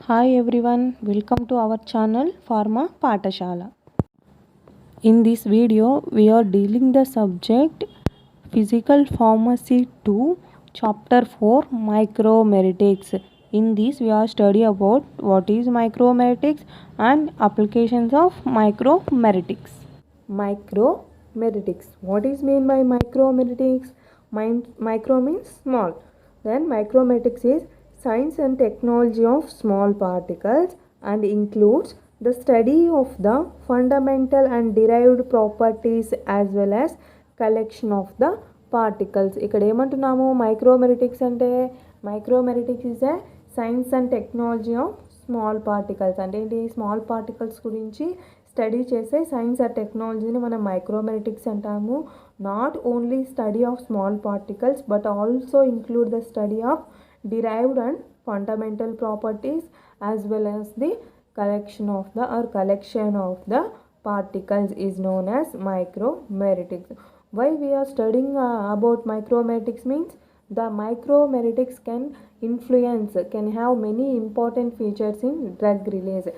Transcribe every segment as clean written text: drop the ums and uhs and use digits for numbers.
Hi everyone, welcome to our channel Pharma Patashala. In this video, we are dealing the subject Physical Pharmacy 2, Chapter 4, Micromeritics. In this, we are study about what is micromeritics and applications of micromeritics. Micromeritics. What is mean by micromeritics? Micro means small. Then micromeritics is science and technology of small particles and includes the study of the fundamental and derived properties as well as collection of the particles. ఇక్కడ ఏమంటున్నాము micromeritics అంటే micromeritics is a science and technology of small particles అంటే ఏంటి small particles గురించి study చేసే science and టెక్నాలజీని మనం micromeritics అంటాము. Not only study of small particles but also include the study of derived and fundamental properties as well as the collection of the particles is known as micromeritics. Why we are studying about micromeritics means the micromeritics can have many important features in drug release.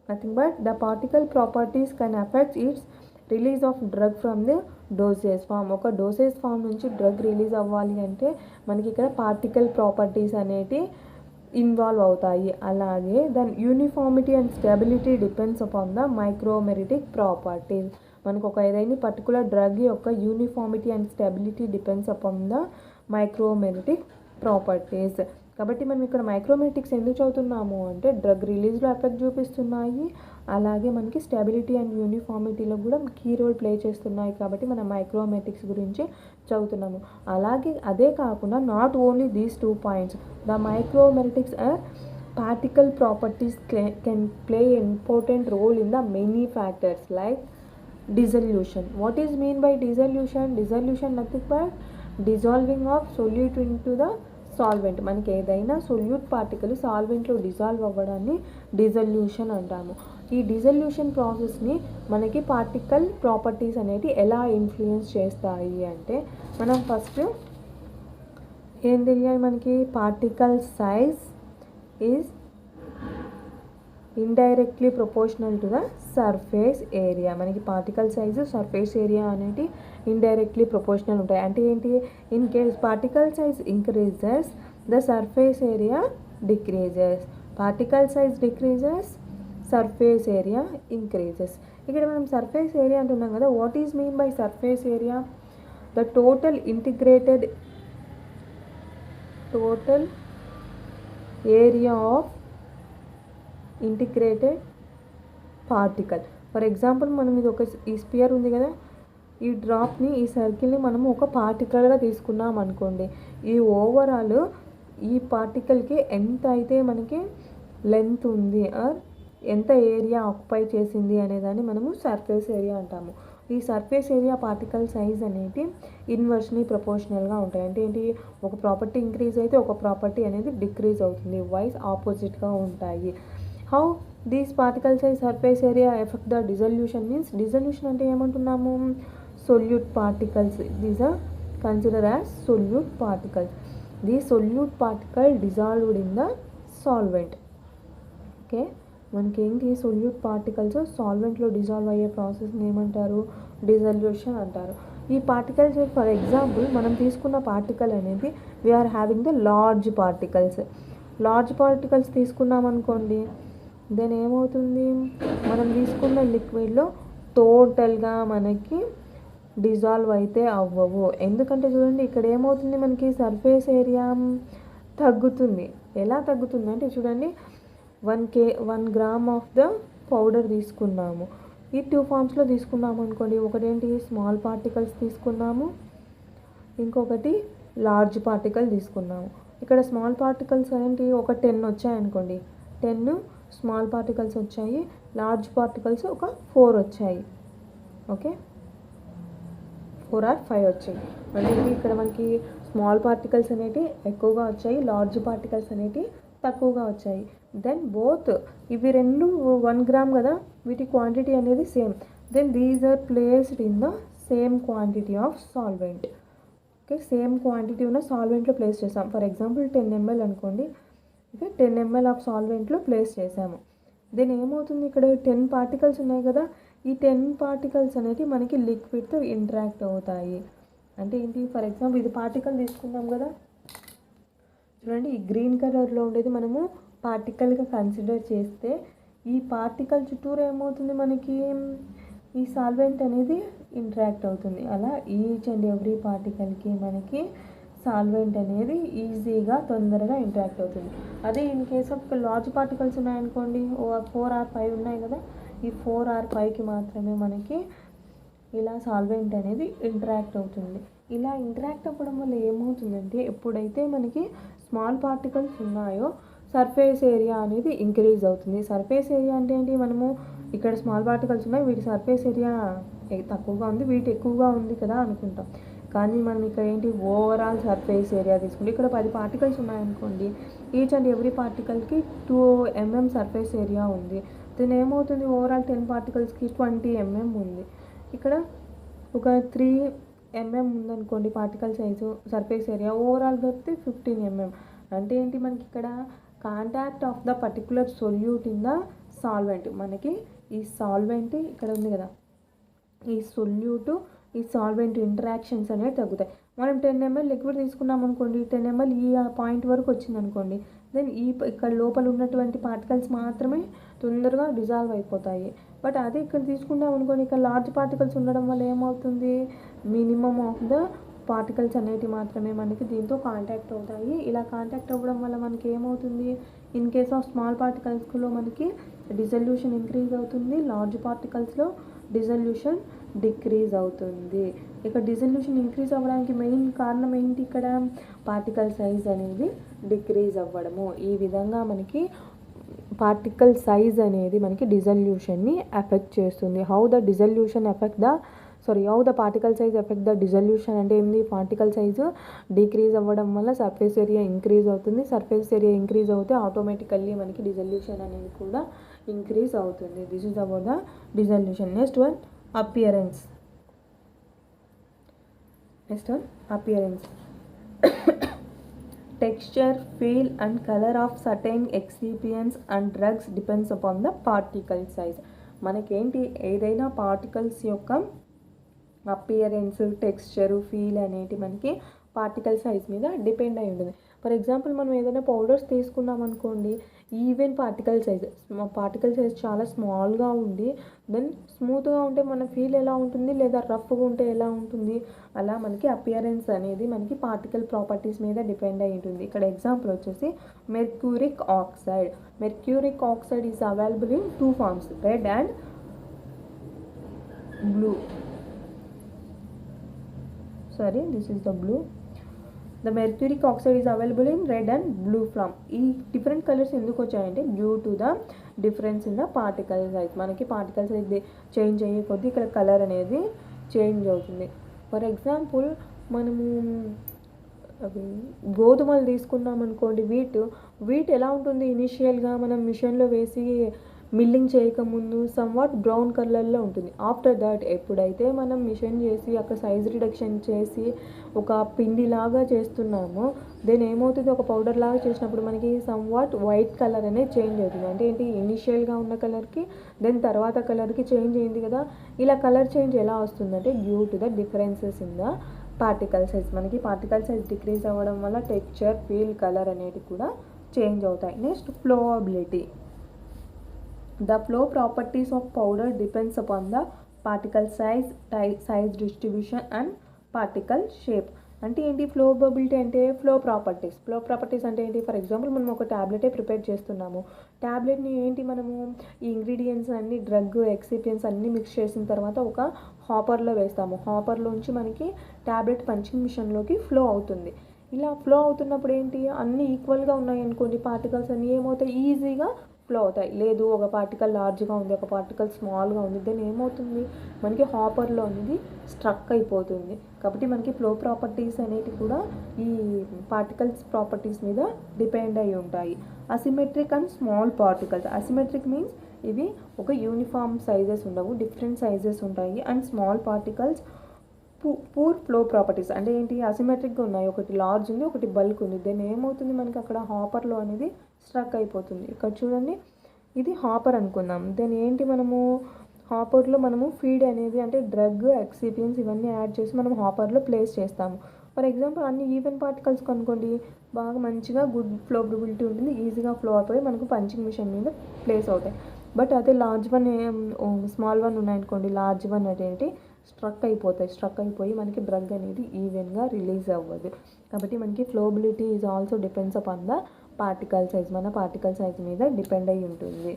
Nothing but the particle properties can affect its release of drug from the dosage form. ఒక dosage form నుంచి drug release అవ్వాలి అంటే మనకి ఇక్కడ particle properties అనేవి involve అవుతాయి. అలాగే దాని uniformity and stability depends upon the micromeritic properties. మనకు ఒక ఏదైనా పర్టికులర్ డ్రగ్ యొక్క uniformity and stability depends upon the micromeritic properties. కాబట్టి మనం ఇక్కడ మైక్రోమెరిటిక్స్ ఎందుకు చదువుతున్నాము అంటే డ్రగ్ రిలీజ్లో ఎఫెక్ట్ చూపిస్తున్నాయి, అలాగే మనకి స్టెబిలిటీ అండ్ యూనిఫార్మిటీలో కూడా కీ రోల్ ప్లే చేస్తున్నాయి. కాబట్టి మనం మైక్రోమెరిటిక్స్ గురించి చదువుతున్నాము. అలాగే అదే కాకుండా not only these 2 points, the micromeritics particle properties can play an important role in the many factors like dissolution. What is mean by dissolution? Dissolution nothing but dissolving of solute into the solvent. మనకి ఏదైనా solute particle సాల్వెంట్లో dissolve అవ్వడాన్ని dissolution అంటాము. ఈ dissolution ప్రాసెస్ని మనకి particle properties అనేవి ఎలా influence చేస్తాయి అంటే మనం ఫస్ట్ ఏం తెలియాలి, మనకి particle size is indirectly proportional to the surface area. మనకి పార్టికల్ సైజు సర్ఫేస్ ఏరియా అనేది ఇండైరెక్ట్లీ ప్రపోర్షనల్ ఉంటాయి. అంటే ఏంటి, in case particle size increases the surface area decreases, particle size decreases surface area increases. ఇక్కడ మనం సర్ఫేస్ ఏరియా అంటున్నాం కదా, what is mean by surface area? The total area of integrated particle. For example మనం ఇది ఈ spear ఉంది కదా, ఈ డ్రాప్ని ఈ సర్కిల్ని మనము ఒక పార్టికల్గా తీసుకున్నాం అనుకోండి, ఈ ఓవరాల్ ఈ పార్టికల్కి ఎంత అయితే మనకి లెంత్ ఉంది ఆర్ ఎంత ఏరియా ఆక్యుపై చేసింది అనేదాన్ని మనము సర్ఫేస్ ఏరియా అంటాము. ఈ సర్ఫేస్ ఏరియా పార్టికల్ సైజ్ అనేది ఇన్వర్స్లీ ప్రపోర్షనల్గా ఉంటాయి. అంటే ఏంటి, ఒక ప్రాపర్టీ ఇంక్రీజ్ అయితే ఒక ప్రాపర్టీ అనేది డిక్రీజ్ అవుతుంది, వైస్ ఆపోజిట్గా ఉంటాయి. How these particle size surface area effect the dissolution means, dissolution అంటే ఏమంటున్నాము, solute particles, these are considered as solute particles. The solute particle dissolved in the solvent. Okay, మనకి ఏంటి solute particles సాల్వెంట్లో dissolve అయ్యే ప్రాసెస్ని ఏమంటారు, dissolution అంటారు. ఈ particles for example మనం తీసుకున్న పార్టికల్ అనేది we are having the large particles తీసుకున్నాం అనుకోండి, దెన్ ఏమవుతుంది, మనం తీసుకున్న లిక్విడ్లో టోటల్గా మనకి డిజాల్వ్ అయితే అవ్వవు. ఎందుకంటే చూడండి ఇక్కడ ఏమవుతుంది, మనకి సర్ఫేస్ ఏరియా తగ్గుతుంది. ఎలా తగ్గుతుంది అంటే చూడండి, 1 గ్రామ్ ఆఫ్ ద పౌడర్ తీసుకున్నాము, ఈ 2 ఫామ్స్లో తీసుకున్నాము అనుకోండి. ఒకటేంటి స్మాల్ పార్టికల్స్ తీసుకున్నాము, ఇంకొకటి లార్జ్ పార్టికల్ తీసుకున్నాము. ఇక్కడ స్మాల్ పార్టికల్స్ ఏంటి, ఒక 10 వచ్చాయి అనుకోండి, 10 స్మాల్ పార్టికల్స్ వచ్చాయి, లార్జ్ పార్టికల్స్ ఒక 4 వచ్చాయి. ఓకే, 4 or 5 వచ్చాయి. అంటే ఇక్కడ మనకి స్మాల్ పార్టికల్స్ అనేవి ఎక్కువగా వచ్చాయి, లార్జ్ పార్టికల్స్ అనేవి తక్కువగా వచ్చాయి. దెన్ బోత్ ఇవి రెండు 1 గ్రామ్ కదా, వీటి క్వాంటిటీ అనేది same. Then these are placed in the same quantity of solvent. Okay, same quantity ఉన్న సాల్వెంట్లో ప్లేస్ చేస్తాం. ఫర్ ఎగ్జాంపుల్ 10 ml అనుకోండి, ఇక 10 ml ఆఫ్ సాల్వెంట్లో ప్లేస్ చేసాము. దెన్ ఏమవుతుంది, ఇక్కడ 10 పార్టికల్స్ ఉన్నాయి కదా, ఈ 10 పార్టికల్స్ అనేవి మనకి లిక్విడ్తో ఇంటరాక్ట్ అవుతాయి. అంటే ఏంటి, ఫర్ ఎగ్జాంపుల్ ఇది పార్టికల్ తీసుకున్నాం కదా, చూడండి ఈ గ్రీన్ కలర్లో ఉండేది మనము పార్టికల్గా కన్సిడర్ చేస్తే ఈ పార్టికల్ చుట్టూరు ఏమవుతుంది, మనకి ఈ సాల్వెంట్ అనేది ఇంటరాక్ట్ అవుతుంది. అలా ఈచ్ అండ్ ఎవ్రీ పార్టికల్కి మనకి సాల్వెంట్ అనేది ఈజీగా తొందరగా ఇంటరాక్ట్ అవుతుంది. అదే in case of large particles ఉన్నాయనుకోండి, 4 or 5 ఉన్నాయి కదా, ఈ 4 or 5కి మాత్రమే మనకి ఇలా సాల్వెంట్ అనేది ఇంటరాక్ట్ అవుతుంది. ఇలా ఇంటరాక్ట్ అవ్వడం వల్ల ఏమవుతుందంటే, ఎప్పుడైతే మనకి స్మాల్ పార్టికల్స్ ఉన్నాయో సర్ఫేస్ ఏరియా అనేది ఇంక్రీజ్ అవుతుంది. సర్ఫేస్ ఏరియా అంటే ఏంటి, మనము ఇక్కడ స్మాల్ పార్టికల్స్ ఉన్నాయి, వీటి సర్ఫేస్ ఏరియా తక్కువగా ఉంది, వీటి ఎక్కువగా ఉంది కదా అనుకుంటాం. కానీ మనం ఇక్కడ ఏంటి, ఓవరాల్ సర్ఫేస్ ఏరియా తీసుకుంటే ఇక్కడ 10 పార్టికల్స్ ఉన్నాయనుకోండి, ఈచ్ అండ్ ఎవ్రీ పార్టికల్కి 2 mm సర్ఫేస్ ఏరియా ఉంది. దీని ఏమవుతుంది, ఓవరాల్ 10 పార్టికల్స్కి 20 mm ఉంది. ఇక్కడ ఒక 3 mm ఉందనుకోండి పార్టికల్ సైజు సర్ఫేస్ ఏరియా, ఓవరాల్గా వస్తే 15 mm. అంటే ఏంటి, మనకి ఇక్కడ contact of the particular solute in the solvent, మనకి ఈ సాల్వెంట్ ఇక్కడ ఉంది కదా, ఈ సొల్యూటు ఈ సాల్వెంట్ ఇంటరాక్షన్స్ అనేవి తగ్గుతాయి. మనం 10 ml లిక్విడ్ తీసుకున్నాం అనుకోండి, 10 ml ఈ పాయింట్ వరకు వచ్చింది అనుకోండి, దెన్ ఇక్కడ లోపల ఉన్నటువంటి పార్టికల్స్ మాత్రమే తొందరగా డిజాల్వ్ అయిపోతాయి. బట్ అదే ఇక్కడ తీసుకున్నాం అనుకోండి, ఇక్కడ లార్జ్ పార్టికల్స్ ఉండడం వల్ల ఏమవుతుంది, మినిమమ్ ఆఫ్ ద పార్టికల్స్ అనేవి మాత్రమే మనకి దీంతో కాంటాక్ట్ అవుతాయి. ఇలా కాంటాక్ట్ అవ్వడం వల్ల మనకి ఏమవుతుంది, ఇన్ కేస్ ఆఫ్ స్మాల్ పార్టికల్స్లో మనకి డిజల్యూషన్ ఇంక్రీజ్ అవుతుంది, లార్జ్ పార్టికల్స్లో డిజల్యూషన్ డిక్రీజ్ అవుతుంది. ఇక డిజల్యూషన్ ఇంక్రీజ్ అవ్వడానికి మెయిన్ కారణం ఏంటి, ఇక్కడ పార్టికల్ సైజ్ అనేది డిక్రీజ్ అవ్వడము. ఈ విధంగా మనకి పార్టికల్ సైజ్ అనేది మనకి డిజల్యూషన్ని ఎఫెక్ట్ చేస్తుంది. How the particle size effect the dissolution అంటే ఏంటి, పార్టికల్ సైజు డిక్రీజ్ అవ్వడం వల్ల సర్ఫేస్ ఏరియా ఇంక్రీజ్ అవుతుంది. సర్ఫేస్ ఏరియా ఇంక్రీజ్ అవుతే ఆటోమేటికల్లీ మనకి డిజల్యూషన్ అనేది కూడా ఇంక్రీజ్ అవుతుంది. This is about the dissolution. Next one appearance. Texture, feel and color of certain excipients and drugs depends upon the particle size. మనకేంటి, ఏదైనా particles యొక్క appearance, texture, feel అనేటి మనకి పార్టికల్ సైజ్ మీద డిపెండ్ అయి ఉంటుంది. ఫర్ ఎగ్జాంపుల్ మనం ఏదైనా పౌడర్స్ తీసుకున్నాం అనుకోండి, ఈవెన్ పార్టికల్ సైజ్ చాలా స్మాల్గా ఉండి దెన్ స్మూత్గా ఉంటే మన ఫీల్ ఎలా ఉంటుంది, లేదా రఫ్గా ఉంటే ఎలా ఉంటుంది, అలా మనకి అపియరెన్స్ అనేది మనకి పార్టికల్ ప్రాపర్టీస్ మీద డిపెండ్ అయి ఉంటుంది. ఇక్కడ ఎగ్జాంపుల్ వచ్చేసి mercuric oxide is available in 2 forms, red and blue. This is the blue. The mercuric oxide is available in red and blue form. ఈ డిఫరెంట్ కలర్స్ ఎందుకు వచ్చాయంటే due to the difference in the particle size. మనకి particle size change అయ్యే కొద్దీ ఇక్కడ colour అనేది change అవుతుంది. For example మనము గోధుమలు తీసుకున్నాం అనుకోండి, వీట్ ఎలా ఉంటుంది, ఇనిషియల్గా మనం మిషన్లో వేసి మిల్లింగ్ చేయకముందు సమ్వాట్ బ్రౌన్ కలర్లో ఉంటుంది. ఆఫ్టర్ దట్ ఎప్పుడైతే మనం మిషన్ చేసి అక్కడ సైజ్ రిడక్షన్ చేసి ఒక పిండిలాగా చేస్తున్నామో దెన్ ఏమవుతుంది, ఒక పౌడర్ లాగా చేసినప్పుడు మనకి సమ్వాట్ వైట్ కలర్ అనేది చేంజ్ అవుతుంది. అంటే ఏంటి, ఇనిషియల్గా ఉన్న కలర్కి దెన్ తర్వాత కలర్కి చేంజ్ అయింది కదా. ఇలా కలర్ చేంజ్ ఎలా వస్తుందంటే due to the differences in the particle size. మనకి పార్టికల్ సైజ్ డిక్రీజ్ అవ్వడం వల్ల టెక్స్చర్, ఫీల్, కలర్ అనేవి కూడా చేంజ్ అవుతాయి. Next ఫ్లోవబిలిటీ. The flow properties of powder depends upon the particle size distribution and particle shape. అంటే ఏంటి ఫ్లోవబిలిటీ అంటే ఫ్లో ప్రాపర్టీస్ అంటే ఏంటి, ఫర్ ఎగ్జాంపుల్ మనం ఒక ట్యాబ్లెటే ప్రిపేర్ చేస్తున్నాము, ట్యాబ్లెట్ని ఏంటి మనము ఈ ఇంగ్రీడియంట్స్ అన్ని డ్రగ్ ఎక్సిపియన్స్ అన్నీ మిక్స్ చేసిన తర్వాత ఒక హాపర్లో వేస్తాము. హాపర్లోంచి మనకి ట్యాబ్లెట్ పంచింగ్ మిషన్లోకి ఫ్లో అవుతుంది. ఇలా ఫ్లో అవుతున్నప్పుడు ఏంటి, అన్నీ ఈక్వల్గా ఉన్నాయి అనుకోండి, పార్టికల్స్ అన్నీ ఏమవుతాయి, ఈజీగా ఫ్లో అవుతాయి. లేదు ఒక పార్టికల్ లార్జ్గా ఉంది, ఒక పార్టికల్ స్మాల్గా ఉంది, దెన్ ఏమవుతుంది, మనకి హాపర్లో అనేది స్ట్రక్ అయిపోతుంది. కాబట్టి మనకి ఫ్లో ప్రాపర్టీస్ అనేవి కూడా ఈ పార్టికల్స్ ప్రాపర్టీస్ మీద డిపెండ్ అయి ఉంటాయి. Asymmetric and small particles. Asymmetric means ఇవి ఒక యూనిఫామ్ సైజెస్ ఉండవు, డిఫరెంట్ సైజెస్ ఉంటాయి. And small particles poor flow properties. అంటే ఏంటి, అసిమెట్రిక్గా ఉన్నాయి, ఒకటి లార్జ్ ఉంది, ఒకటి బల్క్ ఉంది, దెన్ ఏమవుతుంది, మనకి అక్కడ హాపర్లో అనేది స్ట్రక్ అయిపోతుంది. ఇక్కడ చూడండి, ఇది హాపర్ అనుకుందాం. దెన్ ఏంటి, మనము హాపర్లో మనము ఫీడ్ అనేది అంటే డ్రగ్, ఎక్సిపియన్స్ ఇవన్నీ యాడ్ చేసి మనం హాపర్లో ప్లేస్ చేస్తాము. ఫర్ ఎగ్జాంపుల్ అన్ని ఈవెన్ పార్టికల్స్ కనుకోండి, బాగా మంచిగా గుడ్ ఫ్లోబిలిటీ ఉంటుంది, ఈజీగా ఫ్లో అయిపోయి మనకు పంచింగ్ మిషన్ మీద ప్లేస్ అవుతాయి. బట్ అదే లార్జ్ వన్ స్మాల్ వన్ ఉన్నాయనుకోండి, లార్జ్ వన్ అనేది స్ట్రక్ అయిపోయి మనకి డ్రగ్ అనేది ఈవెన్గా రిలీజ్ అవ్వదు. కాబట్టి మనకి flowability is also depends upon the particle size, మన పార్టికల్ సైజ్ మీద డిపెండ్ అయి ఉంటుంది.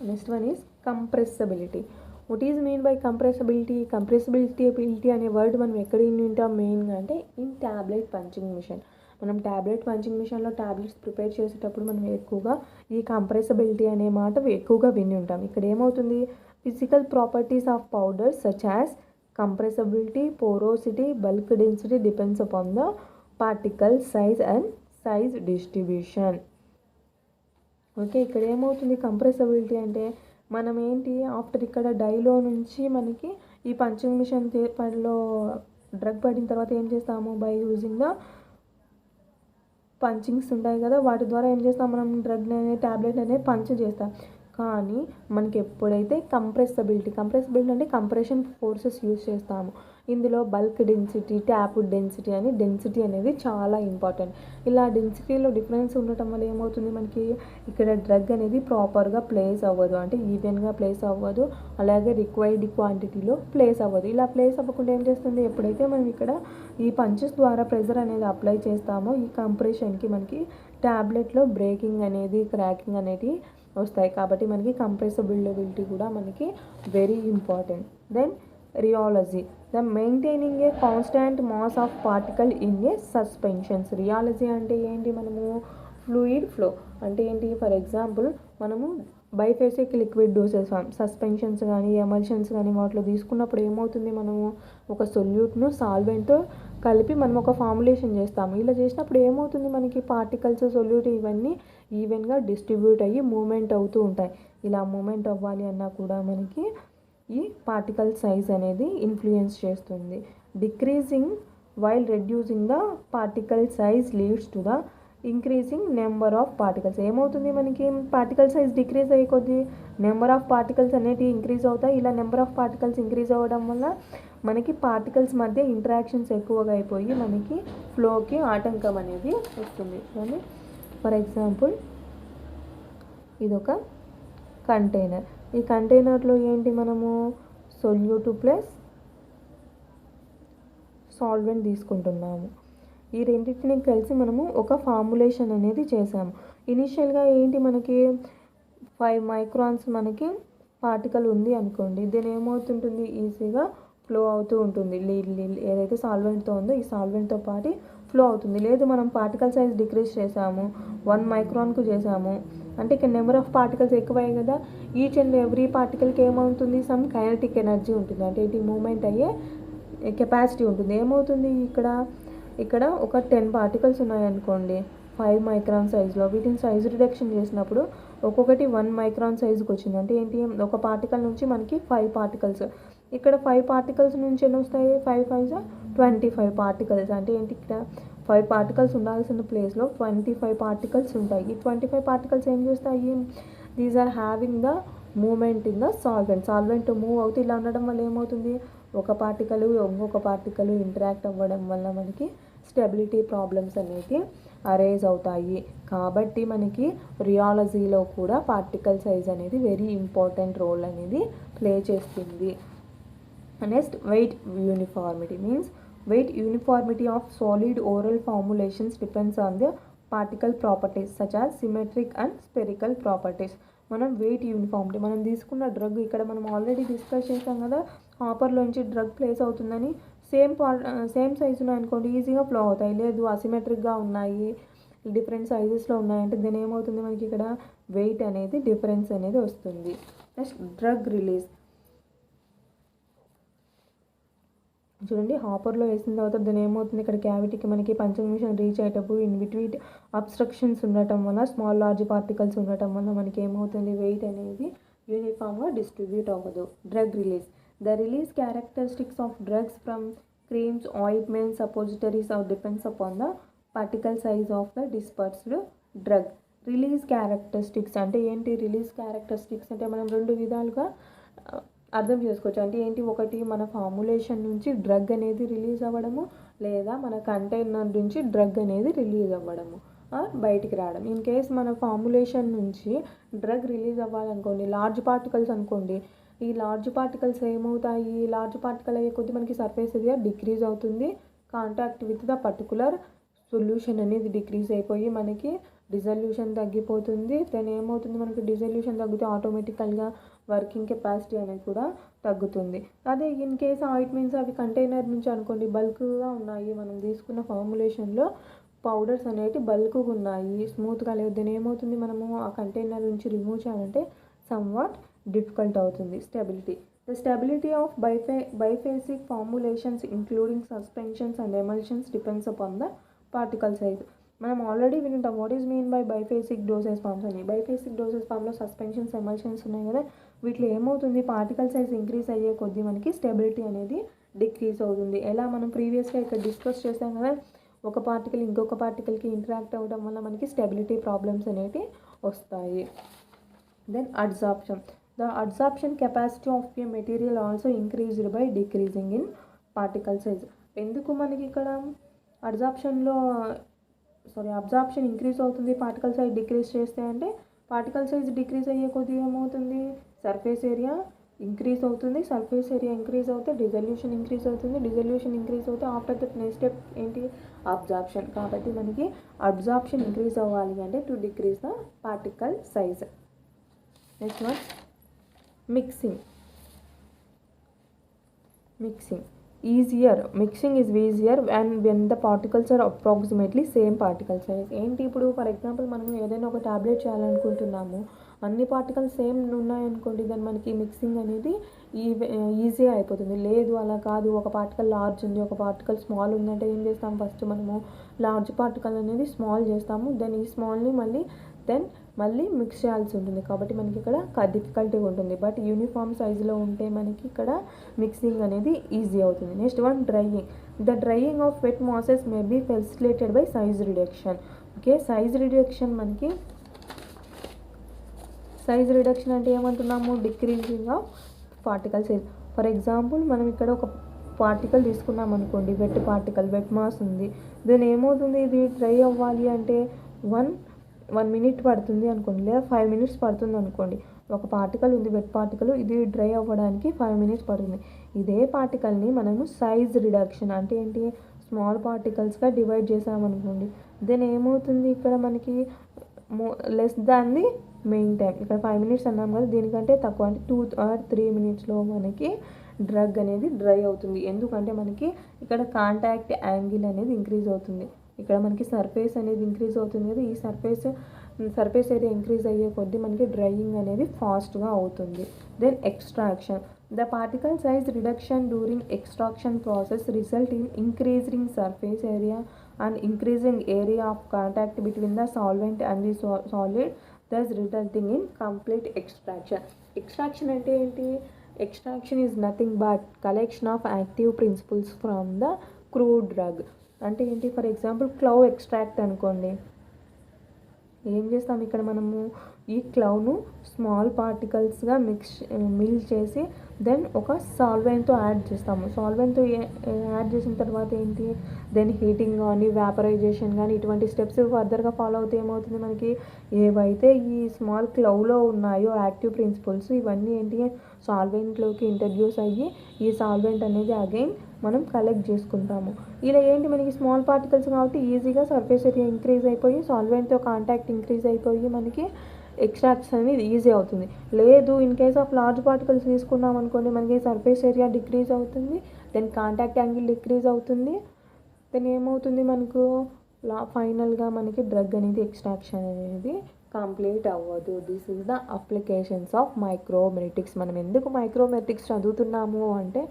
Next one is compressibility. What is mean by compressibility? Compressibility అనే వర్డ్ మనం ఎక్కడ వింటాం మెయిన్గా అంటే ఇన్ ట్యాబ్లెట్ పంచింగ్ మిషన్. మనం ట్యాబ్లెట్ పంచింగ్ మిషన్లో ట్యాబ్లెట్స్ ప్రిపేర్ చేసేటప్పుడు మనం ఎక్కువగా ఈ కంప్రెసిబిలిటీ అనే మాట ఎక్కువగా విని ఉంటాం. ఇక్కడ ఏమవుతుంది, physical properties of powders such as compressibility, porosity, bulk density depends upon the particle size and size distribution. Okay, ఇక్కడ ఏమవుతుంది, కంప్రెసిబిలిటీ అంటే మనం ఏంటి, ఆఫ్టర్ ఇక్కడ డైలో నుంచి మనకి ఈ పంచింగ్ మిషన్ పనిలో డ్రగ్ పడిన తర్వాత ఏం చేస్తాము, బై యూజింగ్ ద పంచింగ్స్ ఉంటాయి కదా, వాటి ద్వారా ఏం చేస్తాం, మనం డ్రగ్ అనేది ట్యాబ్లెట్ అనేది పంచ్ చేస్తాం. కానీ మనకి ఎప్పుడైతే కంప్రెసిబిలిటీ అంటే కంప్రెషన్ ఫోర్సెస్ యూజ్ చేస్తాము, ఇందులో బల్క్ డెన్సిటీ, ట్యాప్ డెన్సిటీ అని డెన్సిటీ అనేది చాలా ఇంపార్టెంట్. ఇలా డెన్సిటీలో డిఫరెన్స్ ఉండటం వల్ల ఏమవుతుంది, మనకి ఇక్కడ డ్రగ్ అనేది ప్రాపర్గా ప్లేస్ అవ్వదు, అంటే ఈవెన్గా ప్లేస్ అవ్వదు, అలాగే రిక్వైర్డ్ క్వాంటిటీలో ప్లేస్ అవ్వదు. ఇలా ప్లేస్ అవ్వకుండా ఏం చేస్తుంది, ఎప్పుడైతే మనం ఇక్కడ ఈ పంచెస్ ద్వారా ప్రెజర్ అనేది అప్లై చేస్తామో ఈ కంప్రెషన్కి మనకి ట్యాబ్లెట్లో బ్రేకింగ్ అనేది, క్రాకింగ్ అనేది వస్తాయి. కాబట్టి మనకి కంప్రెసిబిలిటీ కూడా మనకి very important. Then rheology, the maintaining a constant mass of particle in a suspensions. Rheology అంటే ఏంటి, మనము ఫ్లూయిడ్ ఫ్లో అంటే ఏంటి, ఫర్ ఎగ్జాంపుల్ మనము బైఫేసిక్ లిక్విడ్ డోసెస్ సస్పెన్షన్స్ కానీ ఎమల్షన్స్ కానీ వాటిలో తీసుకున్నప్పుడు ఏమవుతుంది, మనము ఒక సొల్యూట్ను సాల్వెంట్తో కలిపి మనం ఒక ఫార్ములేషన్ చేస్తాము. ఇలా చేసినప్పుడు ఏమవుతుంది, మనకి పార్టికల్స్, సొల్యూట్ ఇవన్నీ ఈవెన్గా డిస్ట్రిబ్యూట్ అయ్యి మూమెంట్ అవుతూ ఉంటాయి. ఇలా మూమెంట్ అవ్వాలి అన్నా కూడా మనకి ఈ పార్టికల్ సైజ్ అనేది ఇన్ఫ్లుయెన్స్ చేస్తుంది. Decreasing while reducing the particle size leads to the increasing number of particles. ఏమవుతుంది, మనకి పార్టికల్ సైజ్ డిక్రీజ్ అయ్యే కొద్దీ నెంబర్ ఆఫ్ పార్టికల్స్ అనేవి ఇంక్రీజ్ అవుతాయి. ఇలా నెంబర్ ఆఫ్ పార్టికల్స్ ఇంక్రీజ్ అవ్వడం వల్ల మనకి పార్టికల్స్ మధ్య ఇంటరాక్షన్స్ ఎక్కువగా అయిపోయి మనకి ఫ్లోకి ఆటంకం అనేది వస్తుంది. కానీ ఫర్ ఎగ్జాంపుల్ ఇదొక కంటైనర్. ఈ కంటైనర్లో ఏంటి, మనము సొల్యూట్ ప్లస్ సాల్వెంట్ తీసుకుంటున్నాము. ఈ రెండింటిని కలిసి మనము ఒక ఫార్ములేషన్ అనేది చేసాము. ఇనిషియల్గా ఏంటి, మనకి 5 మైక్రాన్స్ మనకి పార్టికల్ ఉంది అనుకోండి, దీని ఏమవుతుంటుంది, ఈజీగా ఫ్లో అవుతూ ఉంటుంది. ఏదైతే సాల్వెంట్తో ఉందో ఈ సాల్వెంట్తో పాటు ఫ్లో అవుతుంది. లేదు మనం పార్టికల్ సైజ్ డిక్రీజ్ చేసాము, 1 మైక్రాన్కు చేసాము అంటే ఇక్కడ నెంబర్ ఆఫ్ పార్టికల్స్ ఎక్కువయ్యాయి కదా, ఈచ్ అండ్ ఎవ్రీ పార్టికల్కి ఏమవుతుంది, సమ్ కైనెటిక్ ఎనర్జీ ఉంటుంది, అంటే ఇది మూమెంట్ అయ్యే కెపాసిటీ ఉంటుంది. ఏమవుతుంది, ఇక్కడ ఒక 10 పార్టికల్స్ ఉన్నాయనుకోండి 5 మైక్రాన్ సైజులో, వీటిని సైజు రిడక్షన్ చేసినప్పుడు ఒక్కొక్కటి 1 మైక్రాన్ సైజుకి వచ్చింది. అంటే ఏంటి, ఒక పార్టికల్ నుంచి మనకి 5 పార్టికల్స్, ఇక్కడ 5 పార్టికల్స్ నుంచి ఎన్ని వస్తాయి, 5 5 25 పార్టికల్స్. అంటే ఏంటి, ఇక్కడ 5 పార్టికల్స్ ఉండాల్సిన ప్లేస్లో 25 పార్టికల్స్ ఉంటాయి. ఈ 25 పార్టికల్స్ ఏం చేస్తాయి, these are having the moment in the solvent move అవుతూ ఇలా ఉండడం వల్ల ఏమవుతుంది, ఒక పార్టికల్ ఇంకొక పార్టికల్ ఇంటరాక్ట్ అవ్వడం వల్ల మనకి స్టెబిలిటీ ప్రాబ్లమ్స్ అనేవి అరైజ్ అవుతాయి. కాబట్టి మనకి రియాలజీలో కూడా పార్టికల్ సైజ్ అనేది వెరీ ఇంపార్టెంట్ రోల్ అనేది ప్లే చేస్తుంది. Next weight uniformity means weight uniformity of solid oral formulations depends on the particle properties such as symmetric and spherical properties. మనం వెయిట్ యూనిఫార్మిటీ, మనం తీసుకున్న డ్రగ్ ఇక్కడ మనం ఆల్రెడీ డిస్కస్ చేసాం కదా, హాపర్లోంచి డ్రగ్ ప్లేస్ అవుతుందని, సేమ్ సైజు ఉన్నాయనుకోండి ఈజీగా ఫ్లో అవుతాయి. లేదు అసిమెట్రిక్గా ఉన్నాయి, డిఫరెంట్ సైజెస్లో ఉన్నాయంటే దీని ఏమవుతుంది, మనకి ఇక్కడ వెయిట్ అనేది డిఫరెన్స్ అనేది వస్తుంది. Next drug release. చూడండి, హాపర్లో వేసిన తర్వాత దాని ఏమవుతుంది, ఇక్కడ క్యావిటీకి మనకి పంచింగ్ మిషన్ రీచ్ అయ్యేటప్పుడు ఇన్ బిట్వీన్ అబ్స్ట్రక్షన్స్ ఉండటం వల్ల, స్మాల్ లార్జ్ పార్టికల్స్ ఉండటం వల్ల మనకి ఏమవుతుంది, వెయిట్ అనేది యూనిఫామ్గా డిస్ట్రిబ్యూట్ అవ్వదు. Drug release. The release characteristics of drugs from creams, ointments, suppositories are depends upon the particle size of the dispersed drug. Release characteristics అంటే ఏంటి? రిలీజ్ క్యారెక్టరిస్టిక్స్ అంటే మనం రెండు విధాలుగా అర్థం చేసుకోవచ్చు. అంటే ఏంటి? ఒకటి మన ఫార్ములేషన్ నుంచి డ్రగ్ అనేది రిలీజ్ అవ్వడము, లేదా మన కంటైనర్ నుంచి డ్రగ్ అనేది రిలీజ్ అవ్వడము, బయటికి రావడం. ఇన్ కేస్ మన ఫార్ములేషన్ నుంచి డ్రగ్ రిలీజ్ అవ్వాలనుకోండి, లార్జ్ పార్టికల్స్ అనుకోండి, ఈ లార్జ్ పార్టికల్స్ ఏమవుతాయి? లార్జ్ పార్టికల్ అయ్యే కొద్ది మనకి సర్ఫేస్ ఏరియా డిక్రీజ్ అవుతుంది. Contact with the particular solution అనేది డిక్రీజ్ అయిపోయి మనకి డిజల్యూషన్ తగ్గిపోతుంది. దెన్ ఏమవుతుంది? మనకి డిజల్యూషన్ తగ్గితే ఆటోమేటికల్గా వర్కింగ్ కెపాసిటీ అనేది కూడా తగ్గుతుంది. అదే ఇన్ కేస్ ఆయింట్మెంట్స్ అవి కంటైనర్ నుంచి అనుకోండి బల్క్గా ఉన్నాయి, మనం తీసుకున్న ఫార్ములేషన్లో పౌడర్స్ అనేవి బల్క్గా ఉన్నాయి, స్మూత్గా లేదు. దెన్ ఏమవుతుంది? మనము ఆ కంటైనర్ నుంచి రిమూవ్ చేయాలంటే సమ్వాట్ డిఫికల్ట్ అవుతుంది. Stability. The stability of biphasic formulations including suspensions and emulsions depends upon the particle size. మనం ఆల్రెడీ వింటాం what is mean by biphasic dosage forms అని. బైఫేసిక్ డోసేజ్ ఫార్మ్లో సస్పెన్షన్స్, ఎమల్షన్స్ ఉన్నాయి కదా, వీటిలో ఏమవుతుంది? పార్టికల్ సైజ్ ఇంక్రీజ్ అయ్యే కొద్దీ మనకి స్టెబిలిటీ అనేది డిక్రీజ్ అవుతుంది. ఎలా మనం ప్రీవియస్గా ఇక్కడ డిస్కస్ చేసాం కదా, ఒక పార్టికల్ ఇంకొక పార్టికల్కి ఇంటరాక్ట్ అవ్వడం వల్ల మనకి స్టెబిలిటీ ప్రాబ్లమ్స్ అనేవి వస్తాయి. Then adsorption. The adsorption capacity of a material also increased by decreasing in particle size. ఎందుకు మనకి ఇక్కడ అబ్జార్ప్షన్ ఇంక్రీజ్ అవుతుంది పార్టికల్ సైజ్ డిక్రీజ్ చేస్తే అంటే, పార్టికల్ సైజ్ డిక్రీజ్ అయ్యే కొద్ది ఏమవుతుంది? సర్ఫేస్ ఏరియా ఇంక్రీజ్ అవుతుంది. సర్ఫేస్ ఏరియా ఇంక్రీజ్ అవుతే డిజల్యూషన్ ఇంక్రీజ్ అవుతుంది. డిజల్యూషన్ ఇంక్రీజ్ అవుతే ఆఫ్టర్ దట్ నెక్స్ట్ స్టెప్ ఏంటి? అబ్జార్ప్షన్. కాబట్టి మనకి అబ్జార్ప్షన్ ఇంక్రీజ్ అవ్వాలి అంటే to decrease the particle size. Next one mixing. Mixing is easier when the particles are approximately same particle size. ఏంటి? ఇప్పుడు ఫర్ ఎగ్జాంపుల్ మనం ఏదైనా ఒక ట్యాబ్లెట్ చేయాలనుకుంటున్నాము, అన్ని పార్టికల్స్ సేమ్ ఉన్నాయనుకోండి, దాన్ని మనకి మిక్సింగ్ అనేది ఈజీగా అయిపోతుంది. లేదు అలా కాదు, ఒక పార్టికల్ లార్జ్ ఉంది, ఒక పార్టికల్ స్మాల్ ఉందంటే ఏం చేస్తాం? ఫస్ట్ మనము లార్జ్ పార్టికల్ అనేది స్మాల్ చేస్తాము, దెన్ ఈ స్మాల్ని మళ్ళీ మిక్స్ చేయాల్సి ఉంటుంది. కాబట్టి మనకి ఇక్కడ డిఫికల్టీగా ఉంటుంది. బట్ యూనిఫామ్ సైజులో ఉంటే మనకి ఇక్కడ మిక్సింగ్ అనేది ఈజీ అవుతుంది. Next one drying. The drying of wet masses may be facilitated by size reduction. Okay, size reduction అంటే ఏమంటున్నాము? Decreasing of particle size. For example మనం ఇక్కడ ఒక పార్టికల్ తీసుకున్నాం అనుకోండి, వెట్ మాస్ ఉంది. దెన్ ఏమవుతుంది? ఇది డ్రై అవ్వాలి అంటే 1 minute పడుతుంది అనుకోండి, లేదా 5 minutes పడుతుంది అనుకోండి. ఒక పార్టికల్ ఉంది, వెట్ పార్టికల్, ఇది డ్రై అవ్వడానికి 5 minutes పడుతుంది. ఇదే పార్టికల్ని మనము సైజ్ రిడక్షన్ అంటే ఏంటి? స్మాల్ పార్టికల్స్గా డివైడ్ చేసామనుకోండి, దెన్ ఏమవుతుంది? ఇక్కడ మనకి less than the main time. ఇక్కడ 5 minutes అన్నాం కదా, దీనికంటే తక్కువ అంటే 2 or 3 minutesలో మనకి డ్రగ్ అనేది డ్రై అవుతుంది. ఎందుకంటే మనకి ఇక్కడ కాంటాక్ట్ యాంగిల్ అనేది ఇంక్రీజ్ అవుతుంది. ఇక్కడ మనకి సర్ఫేస్ అనేది ఇంక్రీజ్ అవుతుంది కదా, ఈ సర్ఫేస్ ఏరియా ఇంక్రీజ్ అయ్యే కొద్దీ మనకి డ్రైయింగ్ అనేది ఫాస్ట్గా అవుతుంది. Then extraction. The particle size reduction during extraction process result in increasing surface area and increasing area of contact between the solvent and the solid, thus resulting in complete extraction. Extraction అంటే ఏంటి? Extraction is nothing but collection of active principles from the crude drug. అంటే ఏంటి? For example clove extract అనుకోండి, ఏం చేస్తాం? ఇక్కడ మనము ఈ క్లవ్ను స్మాల్ పార్టికల్స్గా మిల్ చేసి దెన్ ఒక సాల్వెంట్తో యాడ్ చేస్తాము. సాల్వెంట్తో యాడ్ చేసిన తర్వాత ఏంటి? దెన్ హీటింగ్ కానీ వ్యాపరైజేషన్ కానీ ఇటువంటి స్టెప్స్ ఫర్దర్గా ఫాలో అవుతే ఏమవుతుంది? మనకి ఏవైతే ఈ స్మాల్ క్లవ్లో ఉన్నాయో యాక్టివ్ ప్రిన్సిపల్స్, ఇవన్నీ ఏంటి? సాల్వెంట్లోకి ఇంట్రడ్యూస్ అయ్యి ఈ సాల్వెంట్ అనేది అగైన్ మనం కలెక్ట్ చేసుకుంటాము. ఇలా ఏంటి? మనకి స్మాల్ పార్టికల్స్ కాబట్టి ఈజీగా సర్ఫేస్ ఏరియా ఇంక్రీజ్ అయిపోయి సాల్వెంట్తో కాంటాక్ట్ ఇంక్రీజ్ అయిపోయి మనకి ఎక్స్ట్రాక్షన్ అనేది ఈజీ అవుతుంది. లేదు in case of large particles తీసుకున్నాం అనుకోండి, మనకి సర్ఫేస్ ఏరియా డిక్రీజ్ అవుతుంది, దెన్ కాంటాక్ట్ యాంగిల్ డిక్రీజ్ అవుతుంది, దెన్ ఏమవుతుంది? మనకు ఫైనల్గా మనకి డ్రగ్ అనేది ఎక్స్ట్రాక్షన్ అనేది కంప్లీట్ అవ్వదు. This is the applications of micromeritics. మనం ఎందుకు మైక్రోమెటిక్స్ చదువుతున్నాము అంటే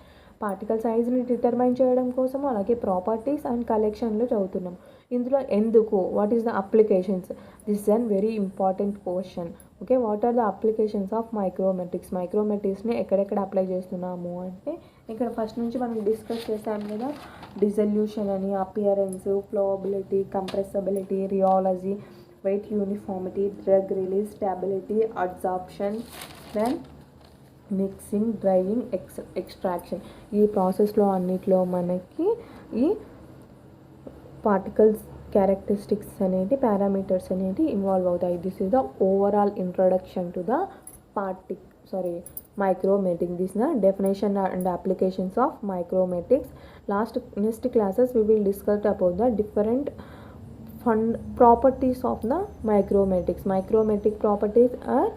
పార్టికల్ సైజ్ని డిటర్మైన్ చేయడం కోసము, అలాగే ప్రాపర్టీస్ అండ్ కలెక్షన్లో చదువుతున్నాం. ఇందులో ఎందుకు, what is the applications? This is an very important question. Okay, what are the applications of micromeritics? మైక్రోమెటిక్స్ని ఎక్కడెక్కడ అప్లై చేస్తున్నాము అంటే, ఇక్కడ ఫస్ట్ నుంచి మనం డిస్కస్ చేసాం కదా, డిజల్యూషన్ అని, appearance, flowability, compressibility, rheology, weight uniformity, drug release, stability, absorption, then mixing, drying, extraction. ఈ ప్రాసెస్లో అన్నిట్లో మనకి ఈ పార్టికల్స్ క్యారెక్టరిస్టిక్స్ అనేటి పారామీటర్స్ అనేటి ఇన్వాల్వ్ అవుతాయి. This is the overall introduction to the micrometic. This is the definition and applications of micrometics. Next classes we will discuss about the different properties of the micrometics. Micrometic properties are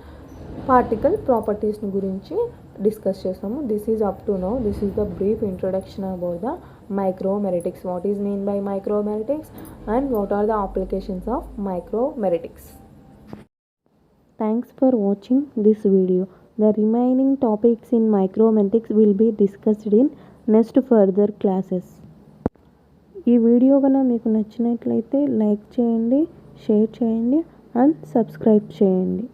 particle properties గురించి discuss చేస్తాము. This is up to now. This is the brief introduction about the micromeritics. What is mean by micromeritics and what are the applications of micromeritics? Thanks for watching this video. The remaining topics in micrometics will be discussed in next further classes. ఈ video కనుక మీకు నచ్చినట్లయితే like చేయండి, share చేయండి and subscribe చేయండి.